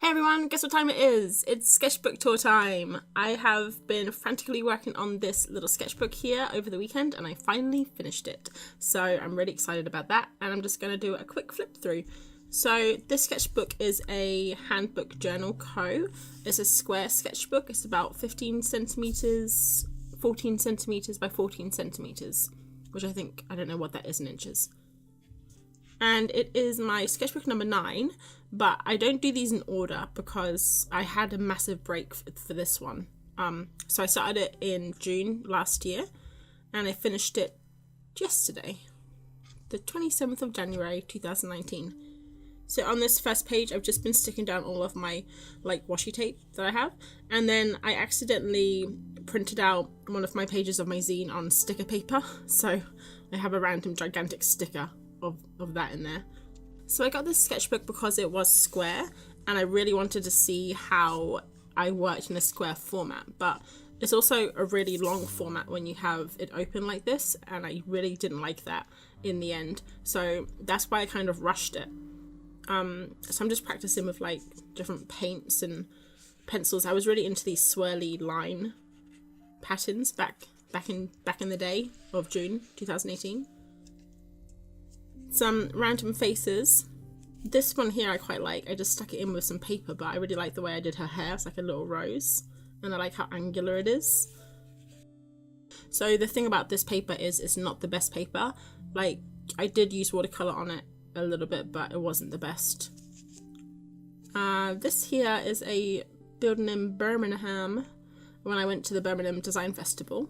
Hey everyone, guess what time it is? It's sketchbook tour time. I have been frantically working on this little sketchbook here over the weekend and I finally finished it. So I'm really excited about that and I'm just going to do a quick flip through. So this sketchbook is a Hand.book Journal Co. It's a square sketchbook. It's about 15 centimeters, 14 centimeters by 14 centimeters, which I don't know what that is in inches. And it is my sketchbook number 9, but I don't do these in order because I had a massive break for this one. So I started it in June last year and I finished it yesterday, the 27th of January 2019. So on this first page I've just been sticking down all of my washi tape that I have, and then I accidentally printed out one of my pages of my zine on sticker paper, so I have a random gigantic sticker of that in there. So I got this sketchbook because it was square and I really wanted to see how I worked in a square format, but it's also a really long format when you have it open like this, and I really didn't like that in the end, so that's why I kind of rushed it. So I'm just practicing with different paints and pencils. I was really into these swirly line patterns back in the day of June 2018. Some random faces. This one here I quite like. I just stuck it in with some paper, but I really like the way I did her hair. It's like a little rose, and I like how angular it is. So the thing about this paper is it's not the best paper. I did use watercolor on it a little bit, but it wasn't the best. This here is a building in Birmingham when I went to the Birmingham Design Festival.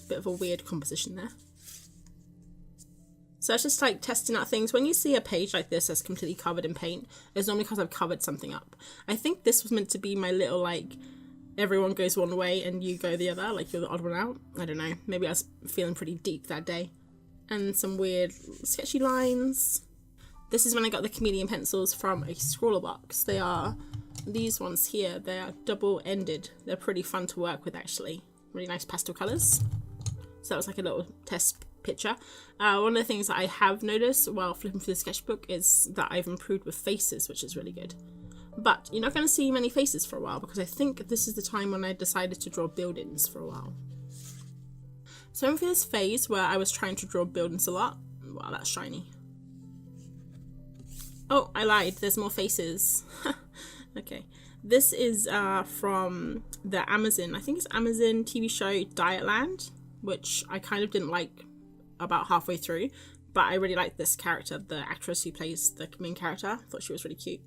Bit of a weird composition there. So it's just testing out things. When you see a page like this that's completely covered in paint, it's normally because I've covered something up. I think this was meant to be my little everyone goes one way and you go the other, you're the odd one out. I don't know, maybe I was feeling pretty deep that day. And some weird sketchy lines. This is when I got the chameleon pencils from a scrawler box. They are these ones here. They are double-ended. They're pretty fun to work with actually. Really nice pastel colours. So that was a little test picture. One of the things that I have noticed while flipping through the sketchbook is that I've improved with faces, which is really good. But you're not going to see many faces for a while because I think this is the time when I decided to draw buildings for a while. So I'm in this phase where I was trying to draw buildings a lot. Wow, that's shiny. Oh, I lied. There's more faces. Okay. This is from the Amazon, I think it's Amazon TV show Dietland, which I kind of didn't like about halfway through, but I really liked this character, the actress who plays the main character. I thought she was really cute.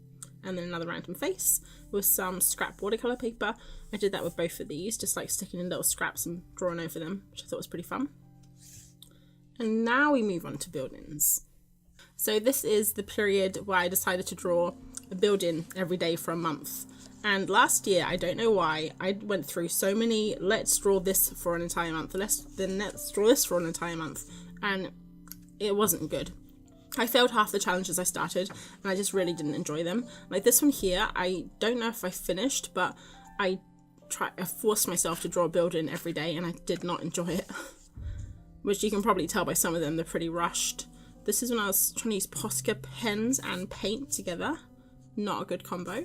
And then another random face with some scrap watercolor paper. I did that with both of these, just sticking in little scraps and drawing over them, which I thought was pretty fun. And now we move on to buildings. So this is the period where I decided to draw a building every day for a month. And last year, I don't know why, I went through so many let's draw this for an entire month, let's draw this for an entire month, and it wasn't good. I failed half the challenges I started and I just really didn't enjoy them. This one here, I don't know if I finished, but I forced myself to draw a building every day and I did not enjoy it. Which you can probably tell by some of them, they're pretty rushed. This is when I was trying to use Posca pens and paint together. Not a good combo.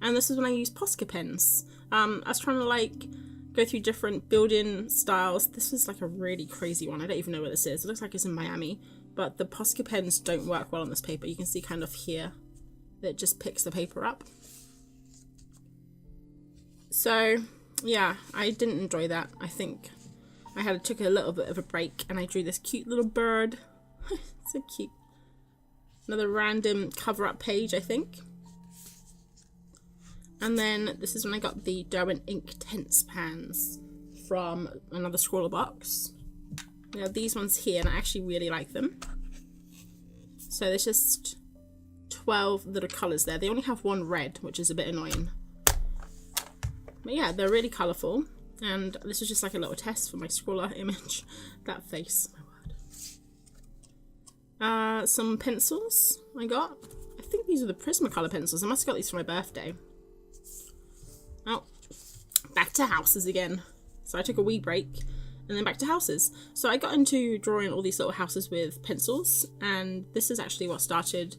And this is when I used Posca pens. I was trying to go through different building styles. This was a really crazy one. I don't even know where this is. It looks like it's in Miami. But the Posca pens don't work well on this paper. You can see kind of here that it just picks the paper up. So yeah, I didn't enjoy that. I think I took a little bit of a break and I drew this cute little bird. So cute. Another random cover-up page, I think. And then this is when I got the Derwent ink Tense pans from another scrawler box. Now these ones here, and I actually really like them. So there's just 12 little colours there. They only have one red, which is a bit annoying. But yeah, they're really colourful. And this was just a little test for my scrawler image. That face, my word. Some pencils I got. I think these are the Prismacolor pencils. I must have got these for my birthday. Oh, back to houses again. So I took a wee break and then back to houses. So I got into drawing all these little houses with pencils, and this is actually what started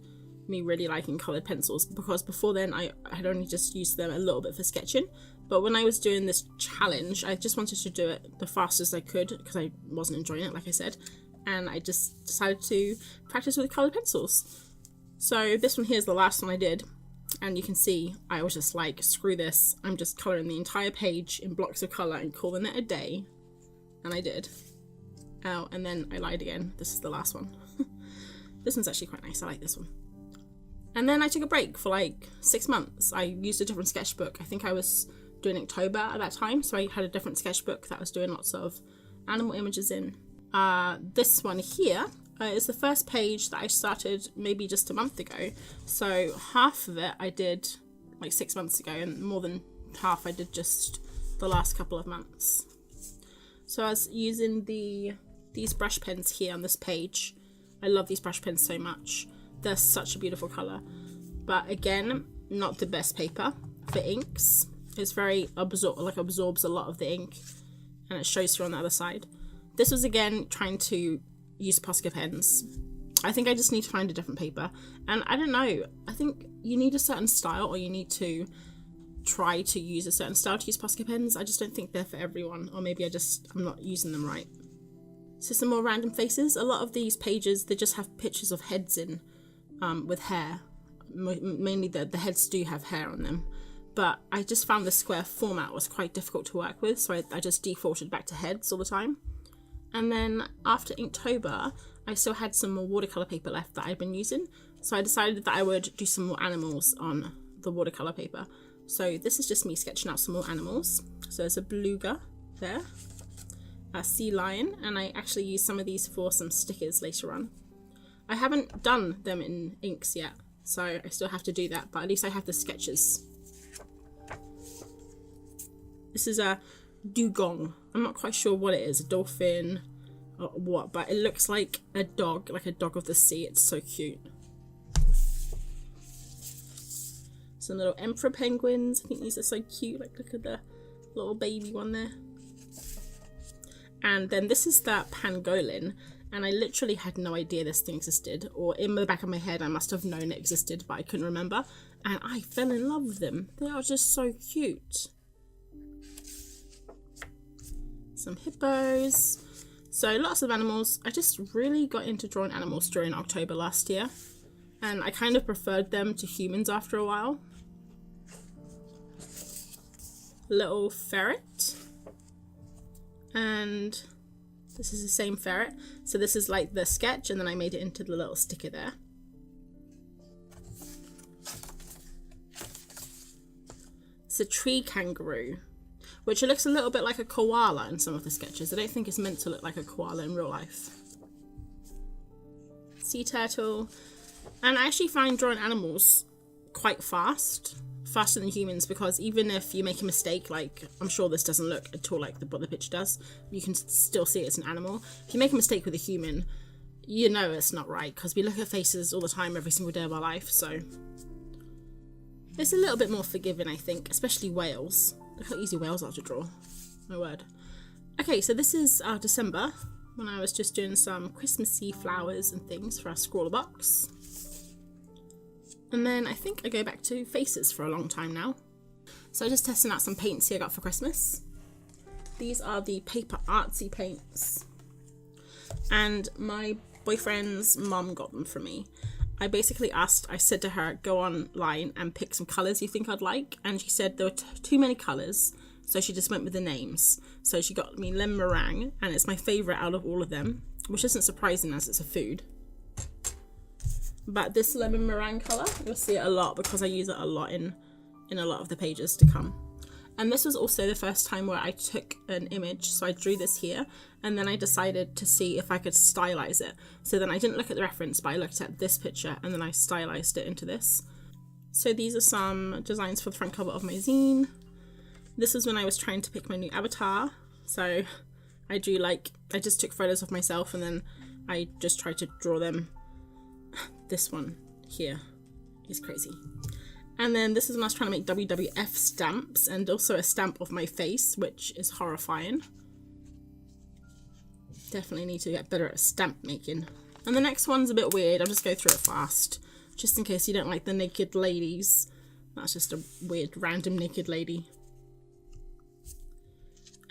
me really liking coloured pencils, because before then I had only just used them a little bit for sketching. But when I was doing this challenge, I just wanted to do it the fastest I could because I wasn't enjoying it, like I said. And I just decided to practice with coloured pencils. So this one here is the last one I did. And you can see I was just like, screw this. I'm just colouring the entire page in blocks of colour and calling it a day. And I did. Oh, and then I lied again. This is the last one. This one's actually quite nice. I like this one. And then I took a break for like 6 months. I used a different sketchbook. I think I was doing October at that time, so I had a different sketchbook that was doing lots of animal images in. This one here is the first page that I started maybe just a month ago. So half of it I did like 6 months ago, and more than half I did just the last couple of months. So I was using these brush pens here on this page. I love these brush pens so much. They're such a beautiful colour. But again, not the best paper for inks. It's very absorbs a lot of the ink, and it shows through on the other side. This was again trying to use Posca pens. I think I just need to find a different paper. And I don't know, I think you need a certain style, or you need to try to use a certain style to use Posca pens. I just don't think they're for everyone, or maybe I'm not using them right. So some more random faces. A lot of these pages, they just have pictures of heads in with hair. Mainly the heads do have hair on them. But I just found the square format was quite difficult to work with, so I just defaulted back to heads all the time. And then after Inktober, I still had some more watercolour paper left that I'd been using, so I decided that I would do some more animals on the watercolour paper. So this is just me sketching out some more animals. So there's a beluga there, a sea lion, and I actually used some of these for some stickers later on. I haven't done them in inks yet, so I still have to do that, but at least I have the sketches. This is a dugong. I'm not quite sure what it is, a dolphin or what, but it looks like a dog of the sea. It's so cute. Some little emperor penguins. I think these are so cute. Like, look at the little baby one there. And then this is the pangolin, and I literally had no idea this thing existed, or in the back of my head I must have known it existed, but I couldn't remember, and I fell in love with them. They are just so cute. Some hippos. So lots of animals. I just really got into drawing animals during October last year, and I kind of preferred them to humans after a while. Little ferret, and this is the same ferret. So this is like the sketch, and then I made it into the little sticker there. It's a tree kangaroo, which it looks a little bit like a koala in some of the sketches. I don't think it's meant to look like a koala in real life. Sea turtle. And I actually find drawing animals quite faster than humans, because even if you make a mistake, like, I'm sure this doesn't look at all like what the picture does, you can still see it's an animal. If you make a mistake with a human, you know it's not right, because we look at faces all the time, every single day of our life, so it's a little bit more forgiving, I think, especially whales. Look how easy whales are to draw. My word. Okay, so this is December, when I was just doing some Christmassy flowers and things for our scrawler box. And then I think I go back to faces for a long time now. So I'm just testing out some paints here I got for Christmas. These are the paper artsy paints. And my boyfriend's mum got them for me. I said to her, go online and pick some colours you think I'd like, and she said there were too many colours, so she just went with the names. So she got me lemon meringue, and it's my favourite out of all of them, which isn't surprising as it's a food. But this lemon meringue colour, you'll see it a lot because I use it a lot in a lot of the pages to come. And this was also the first time where I took an image, so I drew this here, and then I decided to see if I could stylize it. So then I didn't look at the reference, but I looked at this picture, and then I stylized it into this. So these are some designs for the front cover of my zine. This is when I was trying to pick my new avatar. So I just took photos of myself, and then I just tried to draw them. This one here is crazy. And then this is when I was trying to make WWF stamps, and also a stamp of my face, which is horrifying. Definitely need to get better at stamp making. And the next one's a bit weird. I'll just go through it fast. just in case you don't like the naked ladies. That's just a weird random naked lady.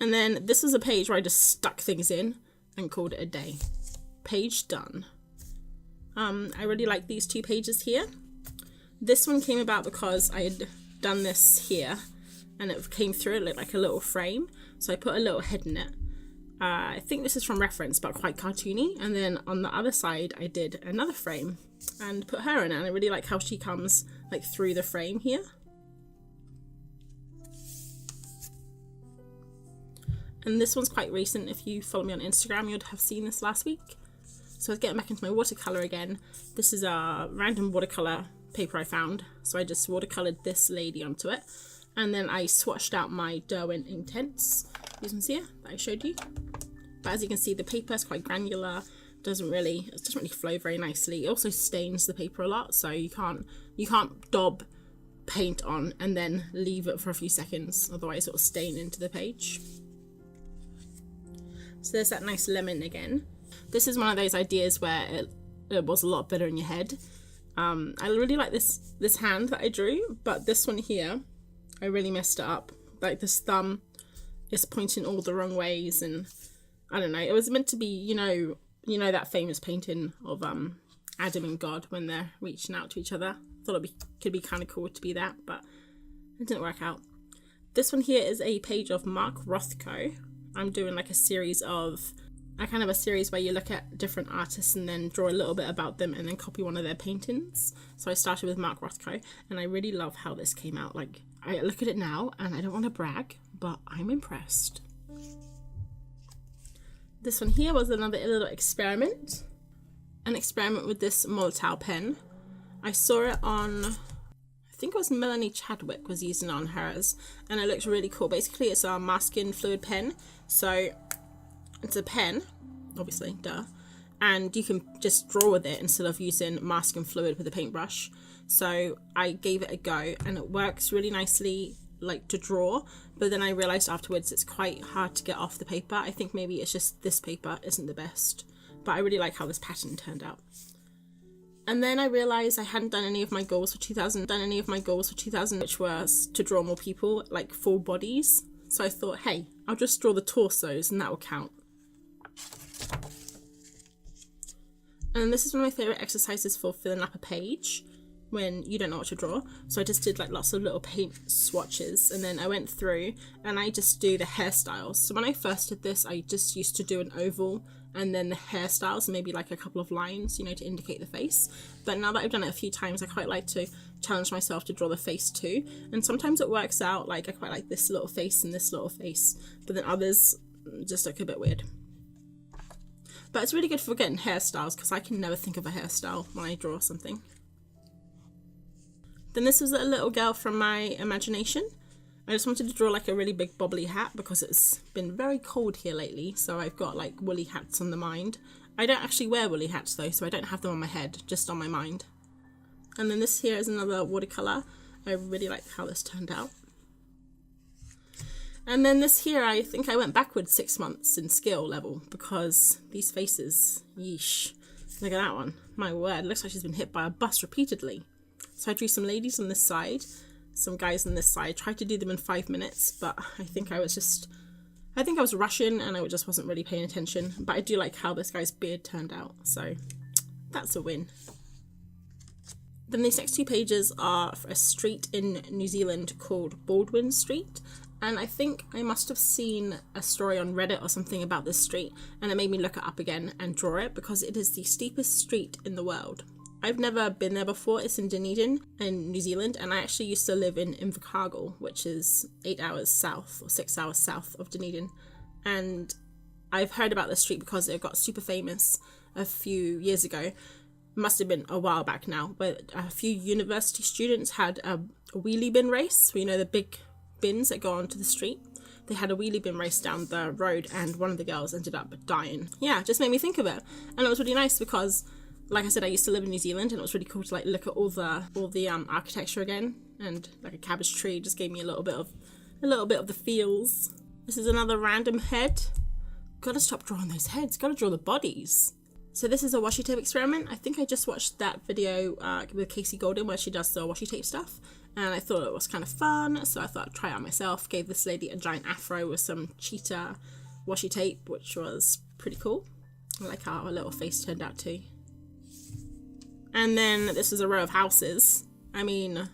And then this was a page where I just stuck things in and called it a day. Page done. I really like these 2 pages here. This one came about because I had done this here and it came through, it looked like a little frame. So I put a little head in it. I think this is from reference, but quite cartoony. And then on the other side, I did another frame and put her in it. And I really like how she comes like through the frame here. And this one's quite recent. If you follow me on Instagram, you'd have seen this last week. So I was getting back into my watercolor again. This is a random watercolor paper I found. So I just watercolored this lady onto it. And then I swatched out my Derwent Intense, these ones here that I showed you. But as you can see, the paper is quite granular. It doesn't really flow very nicely. It also stains the paper a lot, so you can't daub paint on and then leave it for a few seconds, otherwise it will stain into the page. So there's that nice lemon again. This is one of those ideas where it was a lot better in your head. I really like this hand that I drew, but this one here, I really messed it up. Like this thumb is pointing all the wrong ways, and I don't know, it was meant to be, you know that famous painting of Adam and God when they're reaching out to each other. Thought could be kind of cool to be that, but it didn't work out. This one here is a page of Mark Rothko. I'm doing like a series where you look at different artists and then draw a little bit about them and then copy one of their paintings. So I started with Mark Rothko, and I really love how this came out. Like, I look at it now and I don't want to brag, but I'm impressed. This one here was another little experiment. An experiment with this Molotow pen. I saw it on, I think it was Melanie Chadwick was using it on hers, and it looked really cool. Basically, it's a masking fluid pen. So it's a pen, obviously, duh, and you can just draw with it instead of using masking fluid with a paintbrush. So I gave it a go, and it works really nicely, like, to draw, but then I realized afterwards it's quite hard to get off the paper. I think maybe it's just this paper isn't the best, but I really like how this pattern turned out. And then I realized I hadn't done any of my goals for 2000, which was to draw more people, like full bodies. So I thought, hey, I'll just draw the torsos and that will count. And this is one of my favorite exercises for filling up a page when you don't know what to draw. So I just did like lots of little paint swatches, and then I went through and I just do the hairstyles. So when I first did this, I just used to do an oval and then the hairstyles, maybe like a couple of lines, to indicate the face. But now that I've done it a few times, I quite like to challenge myself to draw the face too. And sometimes it works out. Like, I quite like this little face and this little face, but then others just look a bit weird. But it's really good for getting hairstyles, because I can never think of a hairstyle when I draw something. Then this was a little girl from my imagination. I just wanted to draw like a really big bobbly hat because it's been very cold here lately, so I've got like woolly hats on the mind. I don't actually wear woolly hats though, so I don't have them on my head, just on my mind. And then this here is another watercolour. I really like how this turned out. And then this here, I think I went backwards 6 months in skill level because these faces, yeesh. Look at that one. My word, looks like she's been hit by a bus repeatedly. So I drew some ladies on this side, some guys on this side, tried to do them in 5 minutes, but I think I was rushing and I just wasn't really paying attention. But I do like how this guy's beard turned out, so that's a win. Then these next 2 pages are for a street in New Zealand called Baldwin Street. And I think I must have seen a story on Reddit or something about this street, and it made me look it up again and draw it because it is the steepest street in the world. I've never been there before. It's in Dunedin in New Zealand, and I actually used to live in Invercargill, which is 8 hours south or 6 hours south of Dunedin. And I've heard about this street because it got super famous a few years ago. Must have been a while back now, but a few university students had a wheelie bin race, the big bins that go onto the street. They had a wheelie bin race down the road, and one of the girls ended up dying. Yeah, it just made me think of it, and it was really nice because, like I said, I used to live in New Zealand, and it was really cool to like look at all the architecture again, and like a cabbage tree just gave me a little bit of the feels. This is another random head. Gotta stop drawing those heads. Gotta draw the bodies. So this is a washi tape experiment. I think I just watched that video with Casey Golden where she does the washi tape stuff, and I thought it was kind of fun, so I thought I'd try it out myself. Gave this lady a giant afro with some cheetah washi tape, which was pretty cool. I like how her little face turned out too. And then this is a row of houses. I mean,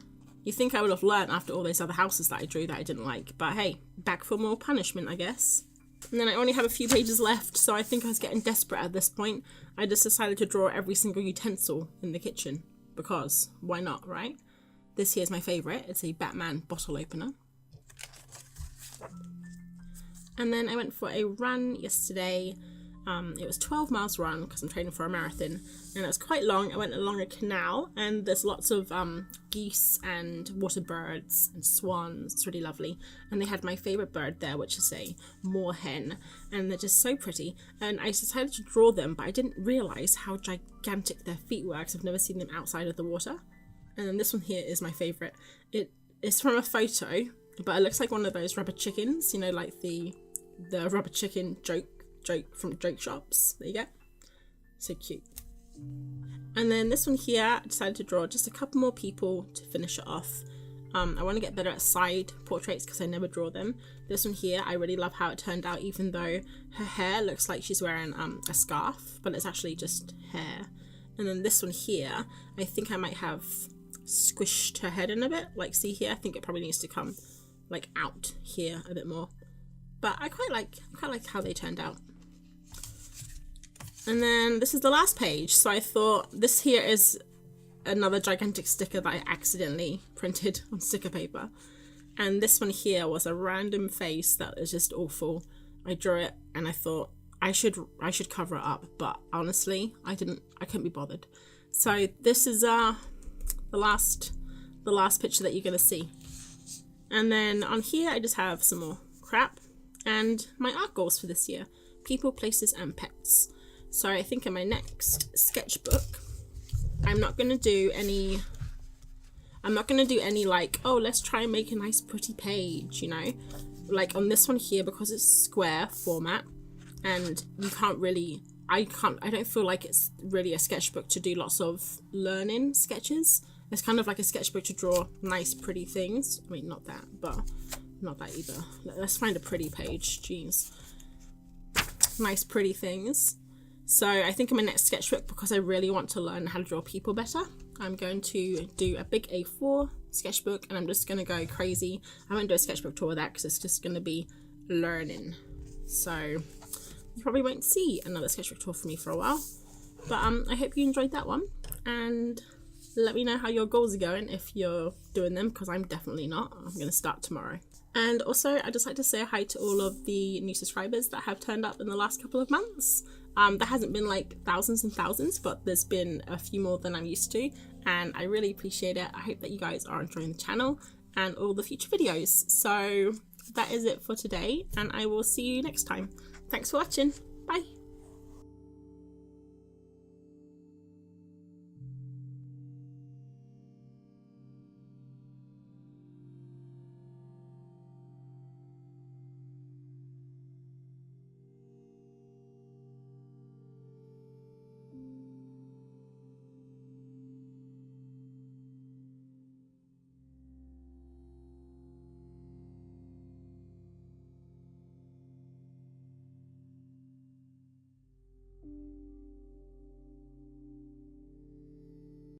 you think I would have learned after all those other houses that I drew that I didn't like, but hey, back for more punishment, I guess. And then I only have a few pages left, so I think I was getting desperate at this point. I just decided to draw every single utensil in the kitchen, because why not, right? This here is my favourite. It's a Batman bottle opener. And then I went for a run yesterday. It was 12 miles run because I'm training for a marathon, and it was quite long. I went along a canal, and there's lots of geese and water birds and swans. It's really lovely, and they had my favourite bird there, which is a moorhen, and they're just so pretty. And I decided to draw them, but I didn't realise how gigantic their feet were because I've never seen them outside of the water. And then this one here is my favourite. It is from a photo, but it looks like one of those rubber chickens, you know, like the rubber chicken joke from joke shops that you get. So cute. And then this one here, I decided to draw just a couple more people to finish it off. I want to get better at side portraits because I never draw them. This one here, I really love how it turned out, even though her hair looks like she's wearing a scarf, but it's actually just hair. And then this one here, I think I might have squished her head in a bit. Like, see here, I think it probably needs to come like out here a bit more. But I quite like how they turned out. And then this is the last page, so I thought this here is another gigantic sticker that I accidentally printed on sticker paper. And this one here was a random face that was just awful. I drew it and I thought I should cover it up, but honestly, I couldn't be bothered. So this is the last picture that you're gonna see. And then on here I just have some more crap and my art goals for this year: people, places and pets. So I think in my next sketchbook, I'm not gonna do any like, oh, let's try and make a nice pretty page, you know, like on this one here, because it's square format and you can't really, I don't feel like it's really a sketchbook to do lots of learning sketches. It's kind of like a sketchbook to draw nice pretty things. I mean, not that, but not that either. Let's find a pretty page. Jeez, nice pretty things. So I think in my next sketchbook, because I really want to learn how to draw people better, I'm going to do a big A4 sketchbook and I'm just going to go crazy. I won't do a sketchbook tour with that because it's just going to be learning. So you probably won't see another sketchbook tour from me for a while. But I hope you enjoyed that one, and let me know how your goals are going if you're doing them, because I'm definitely not. I'm going to start tomorrow. And also, I'd just like to say hi to all of the new subscribers that have turned up in the last couple of months. There hasn't been like thousands and thousands, but there's been a few more than I'm used to, and I really appreciate it. I hope that you guys are enjoying the channel and all the future videos. So that is it for today, and I will see you next time. Thanks for watching.